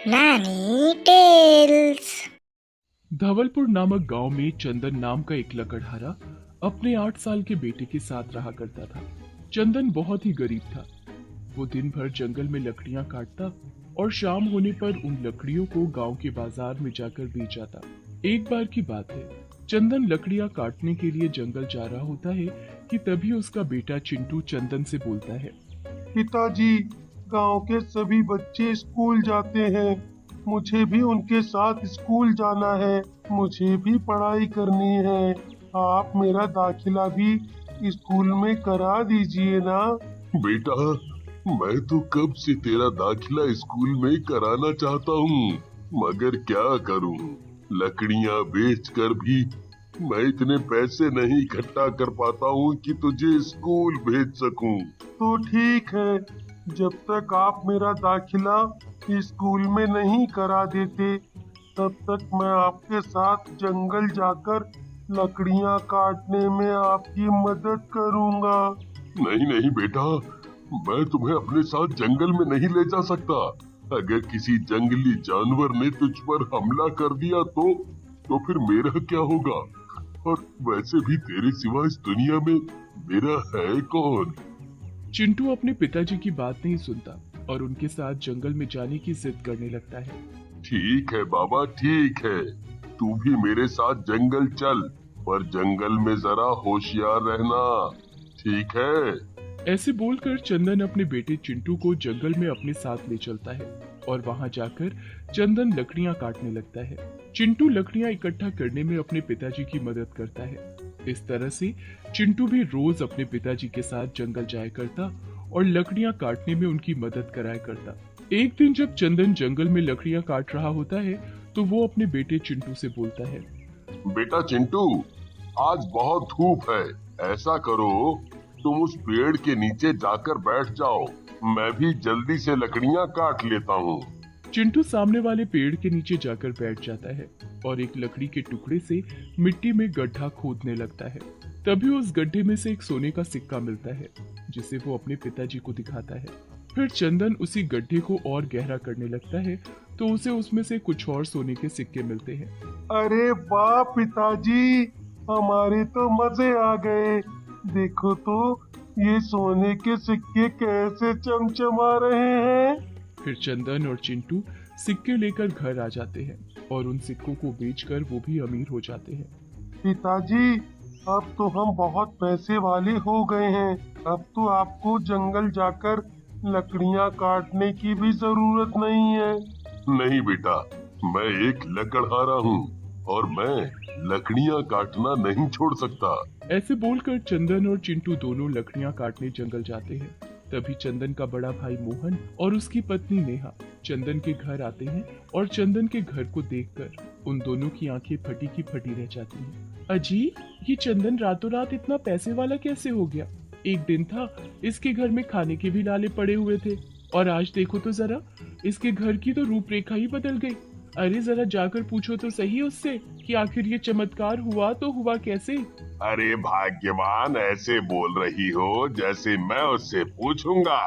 नानी टेल्स। धवलपुर नामक गांव में चंदन नाम का एक लकड़हारा अपने 8 साल के बेटे के साथ रहा करता था। चंदन बहुत ही गरीब था। वो दिन भर जंगल में लकड़ियां काटता और शाम होने पर उन लकड़ियों को गांव के बाजार में जाकर बेच आता। एक बार की बात है, चंदन लकड़ियां काटने के लिए जंगल जा रहा होता है कि तभी उसका बेटा चिंटू चंदन से बोलता है। पिताजी, गांव के सभी बच्चे स्कूल जाते हैं। मुझे भी उनके साथ स्कूल जाना है। मुझे भी पढ़ाई करनी है। आप मेरा दाखिला भी स्कूल में करा दीजिए ना। बेटा, मैं तो कब से तेरा दाखिला स्कूल में कराना चाहता हूँ, मगर क्या करूँ, लकड़ियाँ बेचकर भी मैं इतने पैसे नहीं इकट्ठा कर पाता हूँ कि तुझे स्कूल भेज सकूँ। तो ठीक है, जब तक आप मेरा दाखिला स्कूल में नहीं करा देते, तब तक मैं आपके साथ जंगल जाकर लकड़ियाँ काटने में आपकी मदद करूँगा। नहीं नहीं बेटा, मैं तुम्हें अपने साथ जंगल में नहीं ले जा सकता। अगर किसी जंगली जानवर ने तुझ पर हमला कर दिया तो फिर मेरा क्या होगा? और वैसे भी तेरे सिवा इस दुनिया में मेरा है कौन? चिंटू अपने पिताजी की बात नहीं सुनता और उनके साथ जंगल में जाने की जिद करने लगता है। ठीक है बाबा, ठीक है, तू भी मेरे साथ जंगल चल, पर जंगल में जरा होशियार रहना, ठीक है? ऐसे बोलकर चंदन अपने बेटे चिंटू को जंगल में अपने साथ ले चलता है और वहां जाकर चंदन लकड़ियां काटने लगता है। चिंटू लकड़ियां इकट्ठा करने में अपने पिताजी की मदद करता है। इस तरह से चिंटू भी रोज अपने पिताजी के साथ जंगल जाया करता और लकड़ियां काटने में उनकी मदद कराया करता। एक दिन जब चंदन जंगल में लकड़ियां काट रहा होता है तो वो अपने बेटे चिंटू से बोलता है। बेटा चिंटू, आज बहुत धूप है, ऐसा करो तुम उस पेड़ के नीचे जाकर बैठ जाओ, मैं भी जल्दी से लकड़ियां काट लेता हूँ। चिंटू सामने वाले पेड़ के नीचे जाकर बैठ जाता है और एक लकड़ी के टुकड़े से मिट्टी में गड्ढा खोदने लगता है। तभी उस गड्ढे में से एक सोने का सिक्का मिलता है, जिसे वो अपने पिताजी को दिखाता है। फिर चंदन उसी गड्ढे को और गहरा करने लगता है तो उसे उसमें से कुछ और सोने के सिक्के मिलते हैं। अरे वाह पिताजी, हमारे तो मजे आ गए। देखो तो ये सोने के सिक्के कैसे चमचमा रहे हैं। फिर चंदन और चिंटू सिक्के लेकर घर आ जाते हैं और उन सिक्कों को बेचकर वो भी अमीर हो जाते हैं। पिताजी, अब तो हम बहुत पैसे वाले हो गए हैं। अब तो आपको जंगल जाकर लकड़ियां काटने की भी जरूरत नहीं है। नहीं बेटा, मैं एक लकड़हारा हूँ और मैं लकड़ियां काटना नहीं छोड़ सकता। ऐसे बोलकर चंदन और चिंटू दोनों लकड़ियां काटने जंगल जाते हैं। तभी चंदन का बड़ा भाई मोहन और उसकी पत्नी नेहा चंदन के घर आते हैं और चंदन के घर को देखकर उन दोनों की आंखें फटी की फटी रह जाती हैं। अजी, ये चंदन रातों रात इतना पैसे वाला कैसे हो गया? एक दिन था इसके घर में खाने के भी लाले पड़े हुए थे और आज देखो तो जरा, इसके घर की तो रूपरेखा ही बदल गई। अरे जरा जाकर पूछो तो सही उससे कि आखिर ये चमत्कार हुआ तो हुआ कैसे? अरे भाग्यवान, ऐसे बोल रही हो जैसे मैं उससे पूछूंगा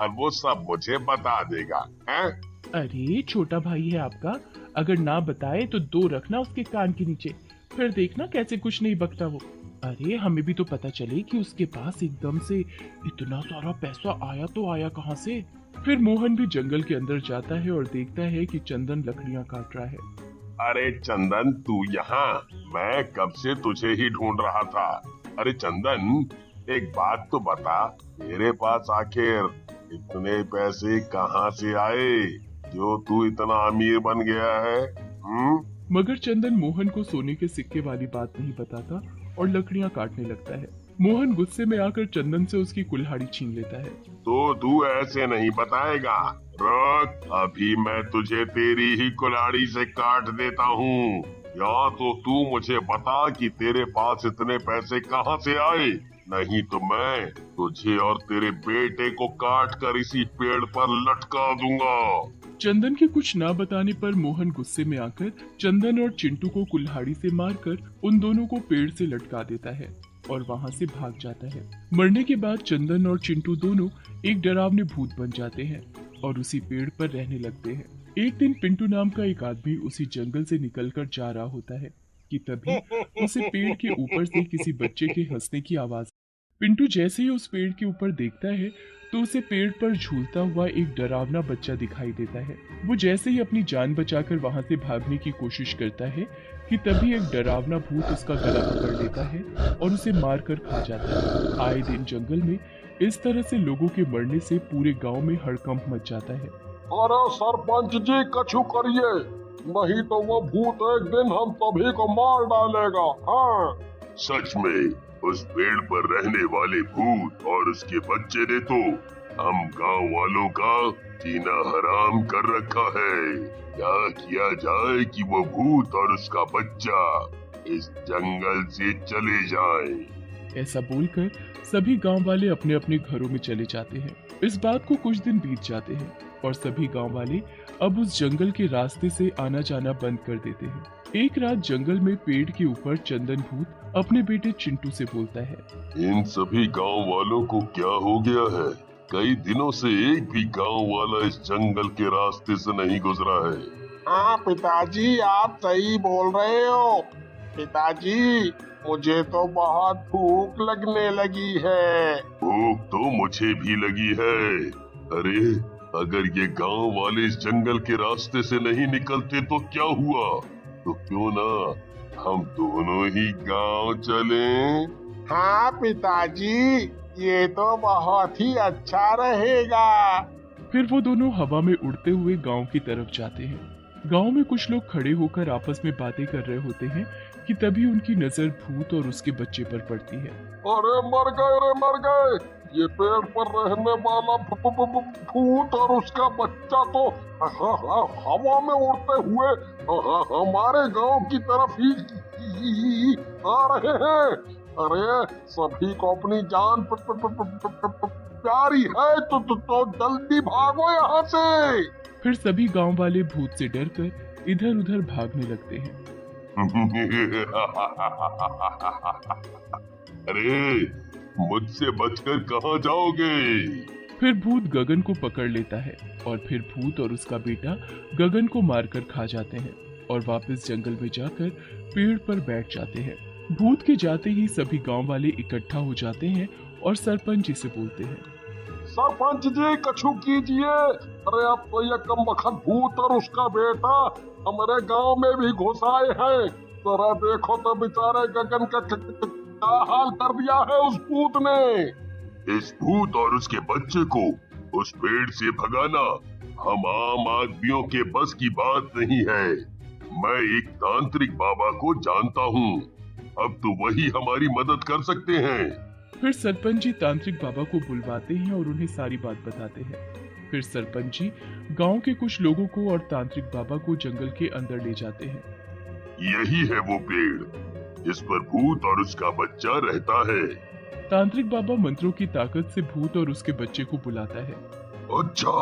और वो सब मुझे बता देगा, हैं? अरे छोटा भाई है आपका, अगर ना बताए तो दो रखना उसके कान के नीचे, फिर देखना कैसे कुछ नहीं बकता वो। अरे हमें भी तो पता चले कि उसके पास एकदम से इतना सारा पैसा आया तो आया कहाँ से। फिर मोहन भी जंगल के अंदर जाता है और देखता है कि चंदन लकड़ियां काट रहा है। अरे चंदन, तू यहाँ? मैं कब से तुझे ही ढूंढ रहा था। अरे चंदन, एक बात तो बता, मेरे पास आखिर इतने पैसे कहाँ से आए जो तू इतना अमीर बन गया है? मगर चंदन मोहन को सोने के सिक्के वाली बात नहीं बताता और लकड़ियां काटने लगता है। मोहन गुस्से में आकर चंदन से उसकी कुल्हाड़ी छीन लेता है। तो तू ऐसे नहीं बताएगा, रुक, अभी मैं तुझे तेरी ही कुल्हाड़ी से काट देता हूँ। या तो तू मुझे बता कि तेरे पास इतने पैसे कहाँ से आए, नहीं तो मैं तुझे और तेरे बेटे को काट कर इसी पेड़ पर लटका दूंगा। चंदन के कुछ ना बताने पर मोहन गुस्से में आकर चंदन और चिंटू को कुल्हाड़ी से मारकर उन दोनों को पेड़ से लटका देता है और वहां से भाग जाता है। मरने के बाद चंदन और चिंटू दोनों एक डरावने भूत बन जाते हैं और उसी पेड़ पर रहने लगते हैं। एक दिन पिंटू नाम का एक आदमी उसी जंगल से निकलकर जा रहा होता है कि तभी उसे पेड़ के ऊपर से किसी बच्चे के हंसने की आवाज। पिंटू जैसे ही उस पेड़ के ऊपर देखता है तो उसे पेड़ पर झूलता हुआ एक डरावना बच्चा दिखाई देता है। वो जैसे ही अपनी जान बचाकर वहां से भागने की कोशिश करता है कि तभी एक डरावना भूत उसका गला पकड़ लेता है और उसे मार कर खा जाता है। आए दिन जंगल में इस तरह से लोगों के मरने से पूरे गांव में हड़कंप मच जाता है। अरे सरपंच जी कछु करिए, नहीं तो वो भूत एक दिन हम सभी को मार डालेगा। हाँ सच में उस पेड़ पर रहने वाले भूत और उसके बच्चे ने तो हम गांव वालों का जीना हराम कर रखा है। क्या किया जाए कि वो भूत और उसका बच्चा इस जंगल से चले जाएं। ऐसा बोलकर सभी गांव वाले अपने अपने घरों में चले जाते हैं। इस बात को कुछ दिन बीत जाते हैं और सभी गांव वाले अब उस जंगल के रास्ते से आना जाना बंद कर देते हैं। एक रात जंगल में पेड़ के ऊपर चंदन भूत अपने बेटे चिंटू से बोलता है, इन सभी गांव वालों को क्या हो गया है? कई दिनों से एक भी गांव वाला इस जंगल के रास्ते से नहीं गुजरा है। हाँ पिताजी आप सही बोल रहे हो। पिताजी मुझे तो बहुत भूख लगने लगी है। भूख तो मुझे भी लगी है। अरे अगर ये गांव वाले इस जंगल के रास्ते से नहीं निकलते तो क्या हुआ? तो क्यों ना हम दोनों ही गांव चलें? हाँ पिताजी ये तो बहुत ही अच्छा रहेगा। फिर वो दोनों हवा में उड़ते हुए गांव की तरफ जाते हैं। गांव में कुछ लोग खड़े होकर आपस में बातें कर रहे होते हैं कि तभी उनकी नजर भूत और उसके बच्चे पर पड़ती है। अरे मर गए, ये पेड़ पर रहने वाला भूत और उसका बच्चा तो हवा में उड़ते हुए हमारे गांव की तरफ ही आ रहे हैं। अरे सभी को अपनी जान प्यारी है तो जल्दी भागो यहाँ से। फिर सभी गांव वाले भूत से डरकर इधर उधर भागने लगते हैं। अरे मुझसे बचकर कहाँ जाओगे? फिर भूत गगन को पकड़ लेता है और फिर भूत और उसका बेटा गगन को मारकर खा जाते हैं और वापस जंगल में जाकर पेड़ पर बैठ जाते हैं। भूत के जाते ही सभी गांव वाले इकट्ठा हो जाते हैं और सरपंच जी से बोलते हैं, सरपंच जी कछु कीजिए। अरे अब तो ये कमबख्त भूत और उसका बेटा हमारे गांव में भी घुस आए हैं। जरा देखो तो बेचारे गगन का क्या हाल कर दिया है उस भूत ने। इस भूत और उसके बच्चे को उस पेड़ से भगाना हम आम आदमियों के बस की बात नहीं है। मैं एक तांत्रिक बाबा को जानता हूँ, अब तो वही हमारी मदद कर सकते हैं। फिर सरपंच जी तांत्रिक बाबा को बुलवाते हैं और उन्हें सारी बात बताते हैं। फिर सरपंच जी गांव के कुछ लोगों को और तांत्रिक बाबा को जंगल के अंदर ले जाते हैं। यही है वो पेड़ जिस पर भूत और उसका बच्चा रहता है। तांत्रिक बाबा मंत्रों की ताकत से भूत और उसके बच्चे को बुलाता है। अच्छा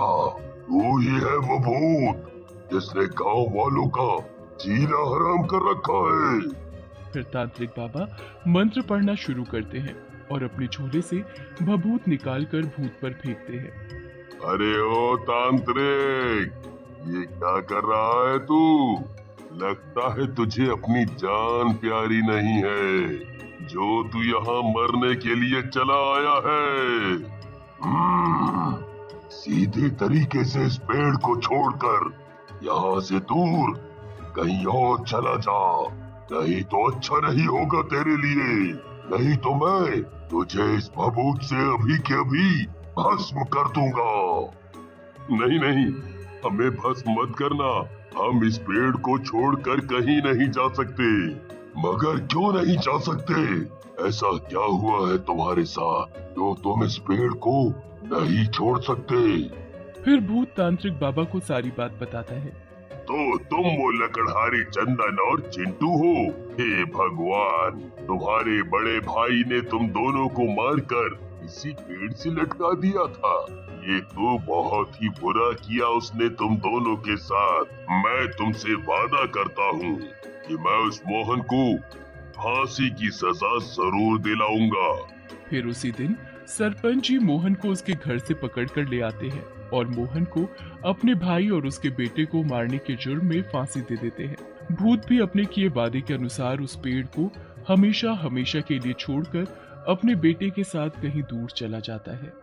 तो ये है वो भूत जिसने गांव वालों का जीना हराम कर रखा है। फिर तांत्रिक बाबा मंत्र पढ़ना शुरू करते हैं और अपने झोले से भभूत निकालकर भूत पर फेंकते हैं। अरे ओ तांत्रिक, ये क्या कर रहा है तू? लगता है तुझे अपनी जान प्यारी नहीं है जो तू यहाँ मरने के लिए चला आया है। सीधे तरीके से इस पेड़ को छोड़कर यहाँ से दूर कहीं और चला जा, नहीं तो अच्छा नहीं होगा तेरे लिए। नहीं तो मैं तुझे इस भभूत से अभी के अभी भस्म कर दूंगा। नहीं नहीं, हमें भस्म मत करना, हम इस पेड़ को छोड़कर कहीं नहीं जा सकते। मगर क्यों नहीं जा सकते? ऐसा क्या हुआ है तुम्हारे साथ जो तुम इस पेड़ को नहीं छोड़ सकते? फिर भूत तांत्रिक बाबा को सारी बात बताता है। तो तुम वो लकड़हारी चंदन और चिंटू हो? हे भगवान, तुम्हारे बड़े भाई ने तुम दोनों को मारकर इसी पेड़ से लटका दिया था। ये तो बहुत ही बुरा किया उसने तुम दोनों के साथ। मैं तुमसे वादा करता हूँ कि मैं उस मोहन को फांसी की सजा जरूर दिलाऊंगा। फिर उसी दिन सरपंच जी मोहन को उसके घर से पकड़कर ले आते हैं और मोहन को अपने भाई और उसके बेटे को मारने के जुर्म में फांसी दे देते हैं। भूत भी अपने किए वादे के अनुसार उस पेड़ को हमेशा हमेशा के लिए छोड़कर अपने बेटे के साथ कहीं दूर चला जाता है।